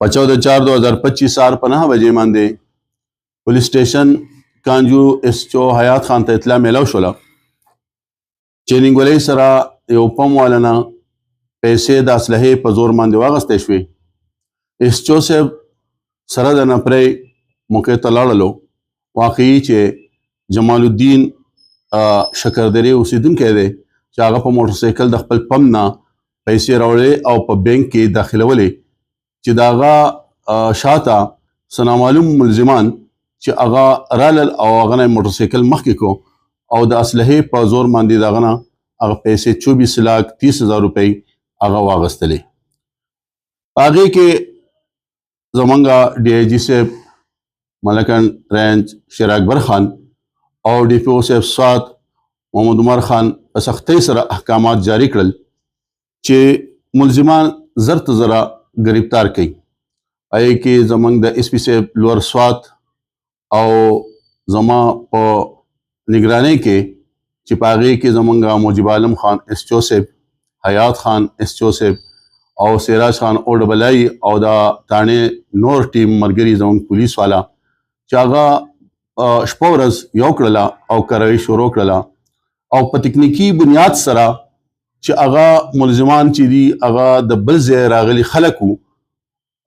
په 14/4/2025 سهار په 9 بجې باندې پولیس سټیشن کانجو SHO حیات خان ته اطلاع میلاو شوله چې نینګولۍ سره یو پم والا نه پیسې د اسلحې په زور باندې واغستې شوې. SHO صاحب سره د نفرۍ موقع ته لاړلو. واقعي چې جمال الدین شکردرې اوسېدونکی دی چې هغه په موټر سایکل د خپل پم نه پیسې راوړې او په بینک کې داخلولې چې د هغه شاته څه نامعلوم ملزمان چې هغه رالل او هغه نه موټر سایکل مخکې کو او د اسلحې په زور باندې د هغه نه هغه پیسې 24,30,000 روپۍ هغه واغستلې. هغې کې زمونږ DIG صاحب ملکن رینج شیر اکبر خان او DPO صاحب سوات محمد عمر خان په سختۍ سره احکامات جاری کړل چې ملزمان زر ته زره گرفتار کړي. هغې کې زمونږ د SP صاحب لوړ سوات او زما په نگرانی کې چې په هغې کې زمونږ موجب عالم خان SHO صاحب، حیات خان SHO صاحب او سراج خان OII او د تانې نور ټیم ملګري زمونږ پولیس والا چې هغه شپه ورځ یو کړله او کاروي شروع کړله او په تکنیکی بنیاد سره چې هغه ملزمان چې دي هغه د بل ځای راغلي خلک وو،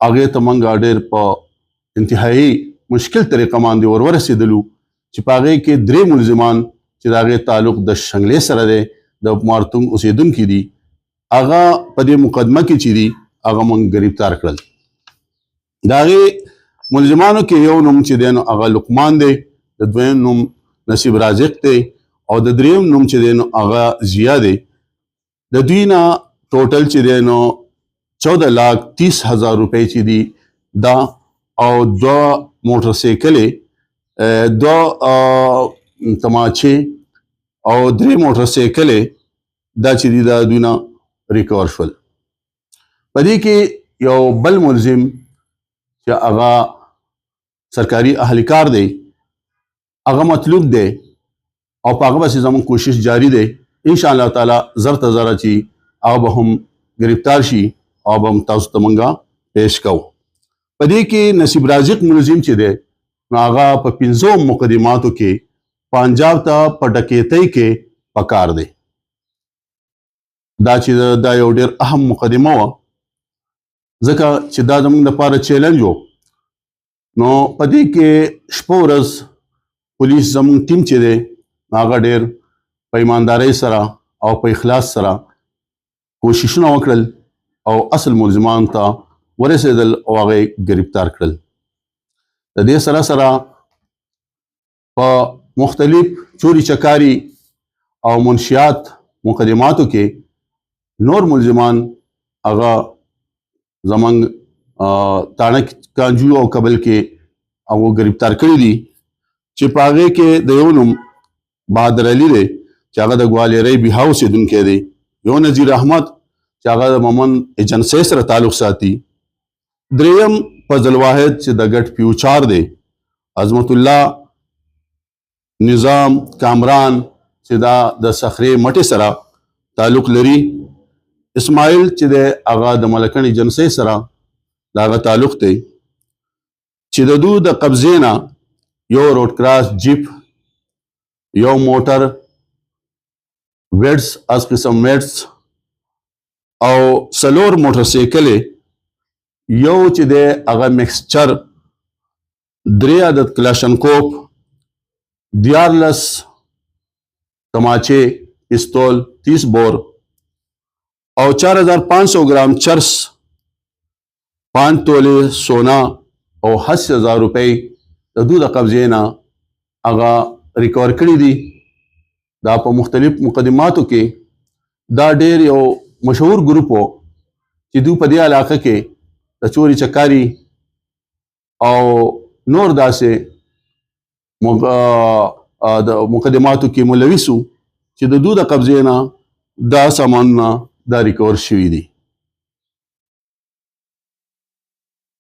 هغې ته موږ ډېر په انتهایي مشکل طریقه باندې ورسېدلو چې په هغې کې 3 ملزمان چې د هغې تعلق د شنګلې سره دی، د مارتونګ اوسېدونکي دي، هغه په دې مقدمه کې چې دي هغه موږ گرفتار کړل. د هغې ملزمانو کې یو نوم چې دی نو هغه لقمان دی، د دویم نوم نصیب رازق دی او د دریم نوم چې دی نو هغه ضیا دی. د دوی نه ټوټل چې دی نو 14,30,000 روپۍ چې دي دا او 2 موټر سایکلې، 2 تماچې او 3 موټر سایکلې دا چې دي دا دوی نه ریکور شول. په دې کې یو بل ملزم چې هغه سرکاري اهلکار دی هغه مطلوب دی او په هغه بسې زموږ کوشش جاری دی. انشاءالله تعالی زر ته زره چې هغه به هم گرفتار شي او به هم تاسو ته موږ پیش کوو. په دې کې نصیب رازق ملزم چې دی نو هغه په 5 مقدماتو کې پنجاب ته په ډکیتۍ کې پکار دی. دا چې دا یو ډېر اهم مقدمه وه ځکه چې دا زموږ لپاره چیلنج و. نو په دې کې شپه ورځ پولیس زموږ ټیم چې دی هغه ډېر په ایماندارۍ سره او په اخلاص سره کوششونه وکړل او اصل ملزمان ته ورسېدل او هغه گرفتار کړل. د دې سره سره په مختلف چوری چکاری او منشیات مقدماتو کې نور ملزمان هغه زمونږ تاڼه کانجو او کابل کې هغه گرفتار کړي دي چې په هغې کې د یو نوم بهادر علي دی چې هغه د ګوالیرۍ بیها اوسېدونکی دی، یو نذیر احمد چې هغه د مومن ایجنسۍ سره تعلق ساتي، دریم فضل واحد چې د ګټ پیوچار دی، عظمت الله نظام کامران چې دا د صخرې مټې سره تعلق لري، اسماعیل چې دی هغه د ملکن ایجنسۍ سره د هغه تعلق دی چې د دوی د قبضې نه یو روډ کراس جیپ، یو موټر ویډس از قسم ویډس او 4 موټر سایکلې، یو چې دی هغه مکسچر، 3 عدد کلاشنکوف، 14 تماچې، پستول، 30 بور او 4,500 ګرام چرس، 5 تولې سونا او 80,000 روپۍ د دوی د قبضې نه هغه ریکور کړي دي. دا په مختلف مقدماتو کې دا ډېر یو مشهور ګروپ و چې دوی په دې علاقه کې د چوري چکاري او نور داسې د مقدماتو کې ملوث و چې د دوی د قبضې نه دا سامانونه دا ریکور شوي دي.